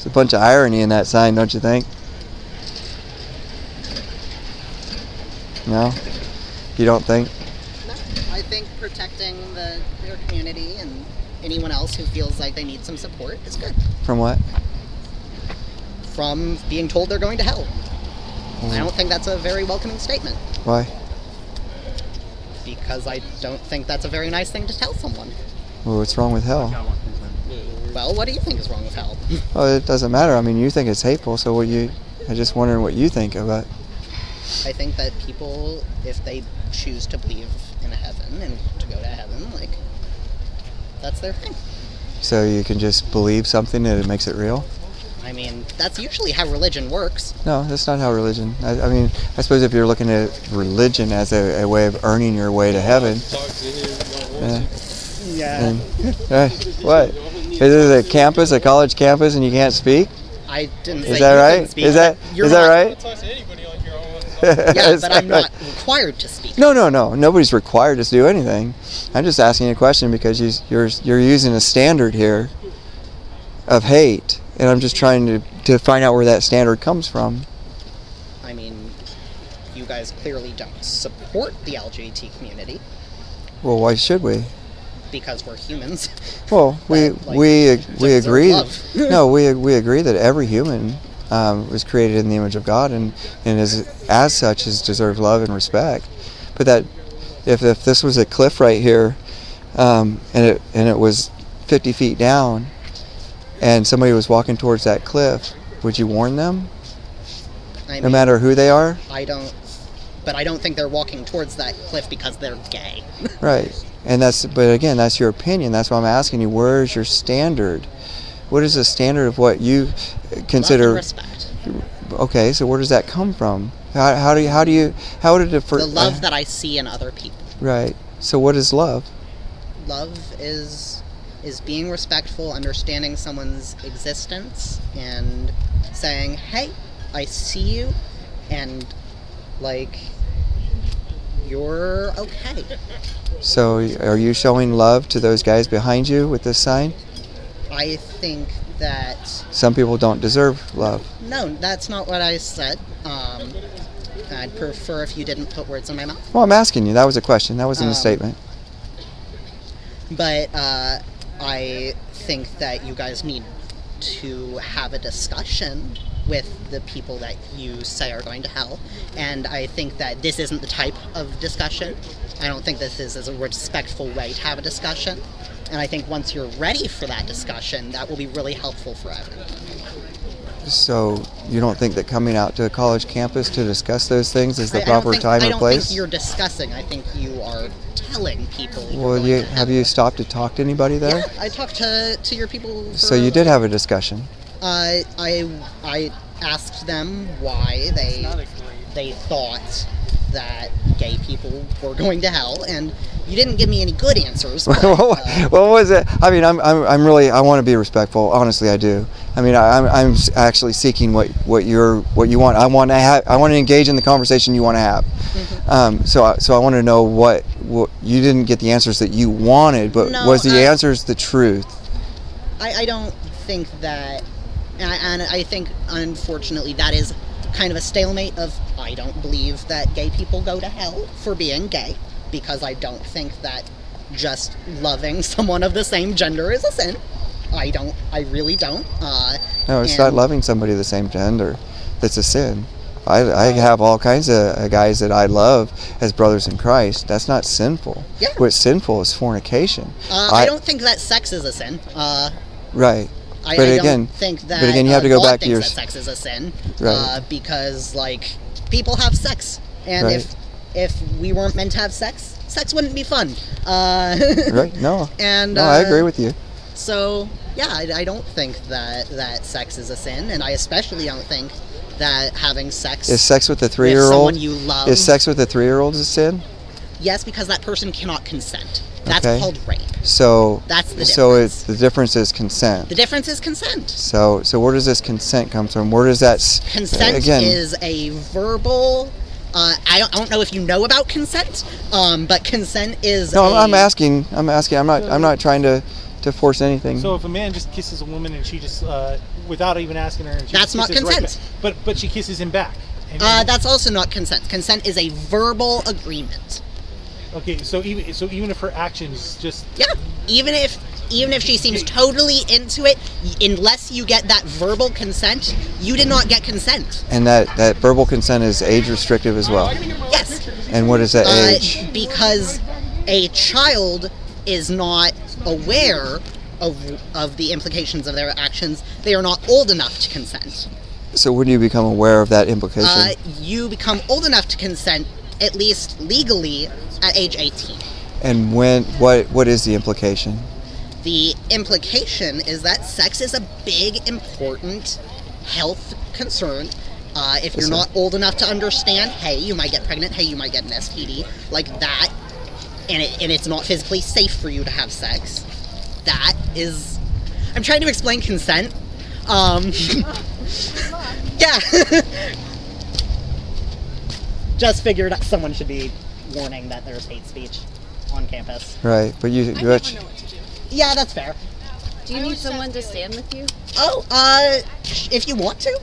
There's a bunch of irony in that sign, don't you think? No? You don't think? No, I think protecting their community and anyone else who feels like they need some support is good. From what? From being told they're going to hell. I don't think that's a very welcoming statement. Why? Because I don't think that's a very nice thing to tell someone. Well, what's wrong with hell? Well, what do you think is wrong with hell? Oh, it doesn't matter. I mean, you think it's hateful, so I'm just wondering what you think of it. I think that people, if they choose to believe in a heaven and to go to heaven, like, that's their thing. So you can just believe something and it makes it real? I mean, that's usually how religion works. No, that's not how religion. I mean, I suppose if you're looking at religion as a way of earning your way to heaven. Yeah. What? Is it a campus, a college campus, and you can't speak? I didn't say Is that right? Is that right? Yeah, but I'm not required to speak. No. Nobody's required to do anything. I'm just asking a question because you're using a standard here of hate, and I'm just trying to find out where that standard comes from. I mean, you guys clearly don't support the LGBT community. Well, why should we? Because we're humans. Well, we agree. No, we agree that every human was created in the image of God and as such is deserved love and respect. But that if this was a cliff right here, and it was 50 feet down, and somebody was walking towards that cliff, would you warn them? No matter who they are? But I don't think they're walking towards that cliff because they're gay. Right. But again, that's your opinion. That's why I'm asking you, where is your standard? What is the standard of what you consider? Love and respect. Okay, so where does that come from? How would it differ? The love that I see in other people. Right. So what is love? Love is being respectful, understanding someone's existence, and saying, "Hey, I see you," and like, you're okay. So are you showing love to those guys behind you with this sign? I think that some people don't deserve love. No, that's not what I said. I'd prefer if you didn't put words in my mouth. Well, I'm asking you. That was a question. That wasn't a statement. But I think that you guys need to have a discussion with the people that you say are going to hell, and I think that this isn't the type of discussion. I don't think this is a respectful way to have a discussion, and I think once you're ready for that discussion, that will be really helpful for everyone. So you don't think that coming out to a college campus to discuss those things is the proper time and place? I don't think you're discussing. I think you are telling people. Well, have you stopped to talk to anybody there? Yeah, I talked to your people. So you did have a discussion. I asked them why they thought that gay people were going to hell, and you didn't give me any good answers. But, what was it? I mean, I want to be respectful. Honestly, I do. I mean, I'm actually seeking what you want. I want to engage in the conversation you want to have. Mm-hmm. So I want to know what you didn't get the answers that you wanted, but was the answers the truth? I don't think that, and I think unfortunately that is kind of a stalemate of, I don't believe that gay people go to hell for being gay, because I don't think that just loving someone of the same gender is a sin. I really don't. No, it's not loving somebody of the same gender that's a sin. I have all kinds of guys that I love as brothers in Christ. That's not sinful. Yeah. What's sinful is fornication. I don't think that sex is a sin. Right. I don't think that. But again, you have to go back to your. That sex is a sin, right? Because like people have sex, and right. if we weren't meant to have sex wouldn't be fun. Right? No. And no, I agree with you. So yeah, I don't think that sex is a sin, and I especially don't think that having sex. Is sex with a 3-year-old? Someone you love. Is sex with a 3-year-old a sin? Yes, because that person cannot consent. That's called rape. So that's the difference. So the difference is consent. The difference is consent. So where does this consent come from? Where does that consent is a verbal. I don't know if you know about consent, but consent is. No, I'm asking. I'm not trying to to force anything. So if a man just kisses a woman and she just, without even asking her, and she That's just not kisses right consent. back, but she kisses him back. That's also not consent. Consent is a verbal agreement. Okay, so even if her actions just Even if she seems totally into it, unless you get that verbal consent, you did not get consent. And that verbal consent is age restrictive as well. Yes. And what is that age? Because a child is not aware of the implications of their actions. They are not old enough to consent. So when do you become aware of that implication? You become old enough to consent, at least legally, at age 18. And what is the implication? The implication is that sex is a big, important health concern. If you're not old enough to understand, hey, you might get pregnant, hey, you might get an STD, like that, and it's not physically safe for you to have sex. That is... I'm trying to explain consent. Yeah. Just figured someone should be warning that there's hate speech on campus. Right, but you... I never know what to do. Yeah, that's fair. Do you need someone to stand with you? Oh, if you want to.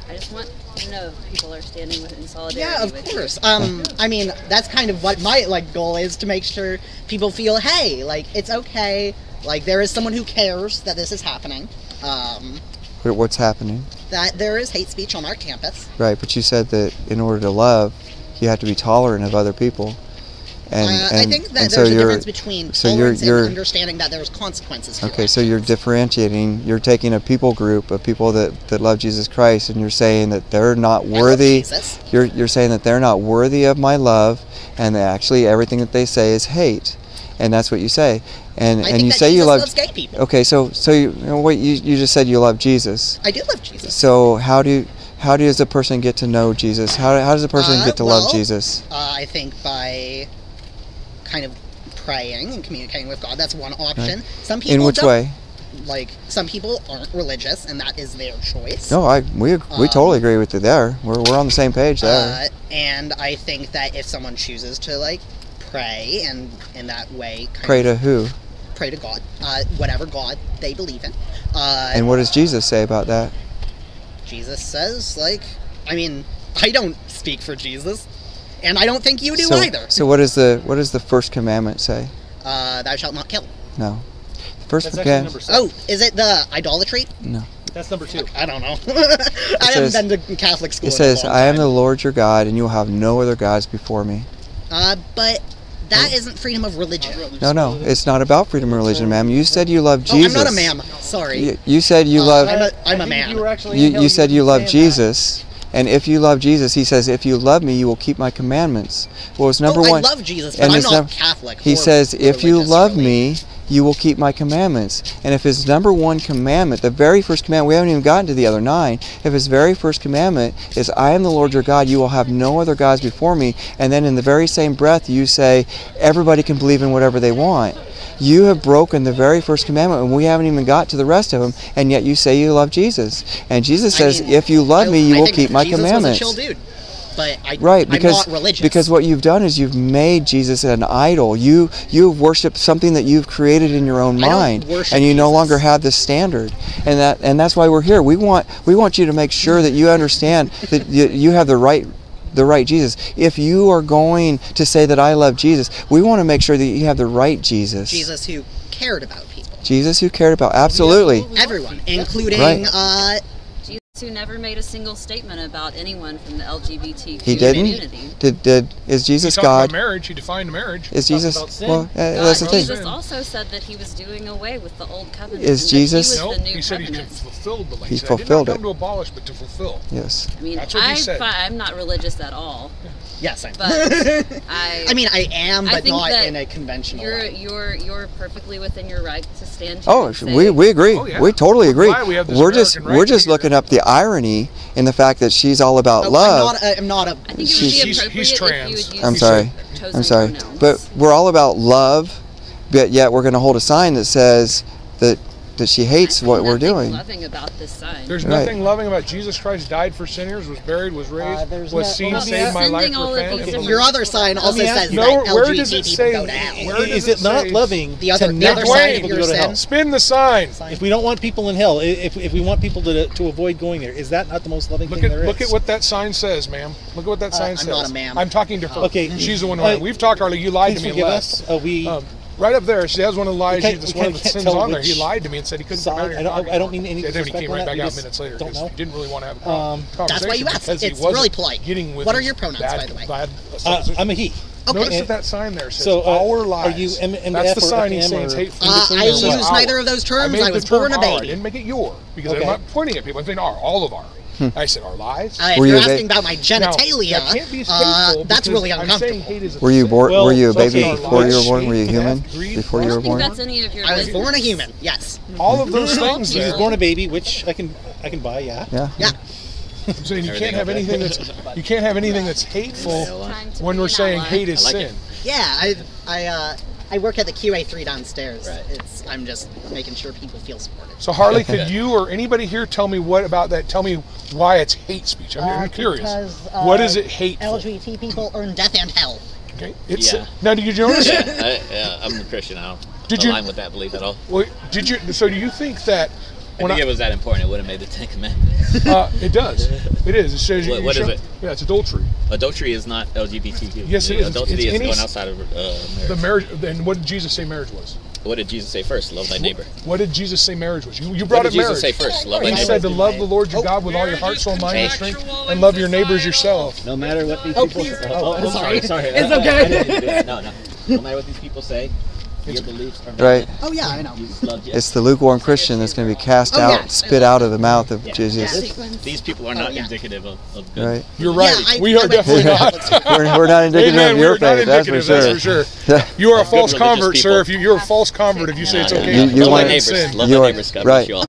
I just want to know if people are standing with in solidarity. Yeah, of with course. You. I mean, that's kind of what my goal is, to make sure people feel, hey, it's okay. There is someone who cares that this is happening. What's happening? That there is hate speech on our campus. Right, but you said that in order to love, you have to be tolerant of other people. And I think that so there's a difference between tolerance and you're understanding that there's consequences to okay, your so you're actions. differentiating. You're taking a people group of people that love Jesus Christ, and you're saying that they're not worthy. Jesus. You're saying that they're not worthy of my love, and that actually everything that they say is hate, and that's what you say. And I think you that say Jesus you love loves gay people. Okay, so you just said you love Jesus. I do love Jesus. So how does a person get to know Jesus? How does a person get to love Jesus? I think by kind of praying and communicating with God. That's one option. Right. Some people In which don't. way? Some people aren't religious, and that is their choice. No, we totally agree with you there. We're on the same page there. And I think that if someone chooses to pray and in that way Pray to who? Pray to God, whatever God they believe in. And what does Jesus say about that? Jesus says, I mean, I don't speak for Jesus, and I don't think you do either. So what does the first commandment say? Thou shalt not kill. No. The first That's actually commandment. number 7. Oh, is it the idolatry? No. That's number 2. I don't know. I haven't been to Catholic school. It says, in a long "I am time. the Lord your God, and you will have no other gods before me." But that isn't freedom of religion. No, it's not about freedom of religion, ma'am. You said you love Jesus. Oh, I'm not a ma'am. Sorry. You said you love. I'm a man. You said you love Jesus, and if you love Jesus, he says, "If you love me, you will keep my commandments." Well, it's number one. I love Jesus, but I'm not Catholic. He says, "If you religious, love really. me, you will keep my commandments." And if his number one commandment, the very first commandment, we haven't even gotten to the other 9, if his very first commandment is, "I am the Lord your God, you will have no other gods before me," and then in the very same breath you say, everybody can believe in whatever they want, you have broken the very first commandment, and we haven't even got to the rest of them, and yet you say you love Jesus. And Jesus says, if you love me, you will keep my commandments. Jesus was a chill dude. But I'm because not religious. because what you've done is you've made Jesus an idol. You've worshipped something that you've created in your own mind, and you no longer have this standard. And that's why we're here. We want you to make sure that you understand that you have the right Jesus. If you are going to say that I love Jesus, we want to make sure that you have the right Jesus. Jesus who cared about people. Jesus who cared about absolutely Everyone, including Right. Jesus who never made a single statement about anyone from the LGBTQ He didn't. community. Is Jesus he talked God? about marriage. He defined marriage. Is Jesus? about sin. Well, that's the thing. Jesus also said that he was doing away with the old covenant. Is and that Jesus- He was No, the new he said covenant. he fulfilled the. He said, fulfilled I it. did not come to abolish, but to fulfill. Yes. I mean, That's what he said. I'm not religious at all, yes, I but I mean, I am, I but think not that in a conventional way. you're perfectly within your right to stand here. Oh, and say, we agree. Oh, yeah. We totally agree. Why we have this We're just American right we're to just be looking up the irony in the fact that she's all about Oh, love. I'm not a. I think it would be He's appropriate if trans. you would use I'm sorry. chosen I'm sorry, pronouns. but we're all about love, but yet we're going to hold a sign that says that she hates what we're doing. Loving about this sign. There's Right. nothing loving about Jesus Christ. Died for sinners, was buried, was raised, there's was no- seen, well, saved my life, sending all of repent. these different- Your other sign also me ask says you- No, that where LGBT does it people say? go to hell. Where does Is it not say- loving The other- to the not other want side of people your to go to hell? sin. Spin the sign. If we don't want people in hell, if we want people to avoid going there, is that not the most loving Look thing at there is? look at what that sign says, ma'am. Look at what that sign I'm says. not a ma'am. I'm talking to her. Okay. She's the one who. We've talked, Harley. You lied Please to me and forgive left. us. Right up there, she has one of the lies. We can't- That's we one of the can't sins tell on there. which He lied to me and said he couldn't come out side. here. I don't mean any Yeah, then he disrespect came on right that. back We out just minutes later don't because know. he didn't really want to have a conversation. That's why you asked. because he It's wasn't really polite. Getting with What are his your pronouns, bad- by the way? bad supposition. I'm a he. Okay. Notice that sign there says So, our are lives. you MF That's the or sign he's FM saying or it's hateful. I It's use our. neither of those terms. made I the was term born a our. I baby. didn't make it your because Okay. I'm not pointing at people. I'm saying our, all of our. I said our lives. If Were you're you a ba- asking about my genitalia, Now, that can't be hateful that's because really I'm saying uncomfortable. hate is a Were you sin. born? Well, were you a baby okay, before you were let's born? Were you see. human Greed, before I you were don't think born? that's any of your I was business. born a human. Yes. All of those things He was there. born a baby, which I can buy. Yeah. Yeah. Yeah. I'm saying you can't have anything that's hateful Trying to when be we're an saying ally. hate is I like sin. it. Yeah. I work at the QA3 downstairs. Right. I'm just making sure people feel supported. So Harley, could you or anybody here tell me what about that? Tell me why it's hate speech. I'm curious. Because, what is it hateful? LGBT people earn death and hell. Okay. It's Yeah. now. Did you notice? I'm a Christian. I Did don't you- align with that belief at all. Well, did you? So do you think that? I think it was that important. It would have made the Ten Commandments. It does. It is. It says What- what is it? Yeah, it's adultery. Adultery is not LGBTQ. Yes, it is. Adultery It's is any- going outside of marriage. The marriage. And what did Jesus say marriage was? What did Jesus say first? Love thy neighbor. What did Jesus say marriage was? You What brought did up Jesus marriage. say first? Love thy He neighbor. said to love the Lord your God with all your heart, soul, mind, and strength, and love your neighbor as yourself. No matter what these people please. say. I'm sorry. It's I okay. didn't do that. No. No matter what these people say, your beliefs are Right. Oh yeah, I know. You just love Jesus. It's the lukewarm Christian that's going to be cast Oh, out, yeah. spit out of the mouth of Yeah. Jesus. These people are not yeah. indicative of good. Right. You're right. Yeah, we are went definitely to not. Catholic school. We're not indicative Amen. of We your are not faith. That's for indicative. sure. That's for sure. You are a false religious convert, sir. people. If you're a false convert, if you say it's Yeah. okay, You to Love want- thy it's neighbors. sin. Love You thy are- neighbors. God right. bless you all.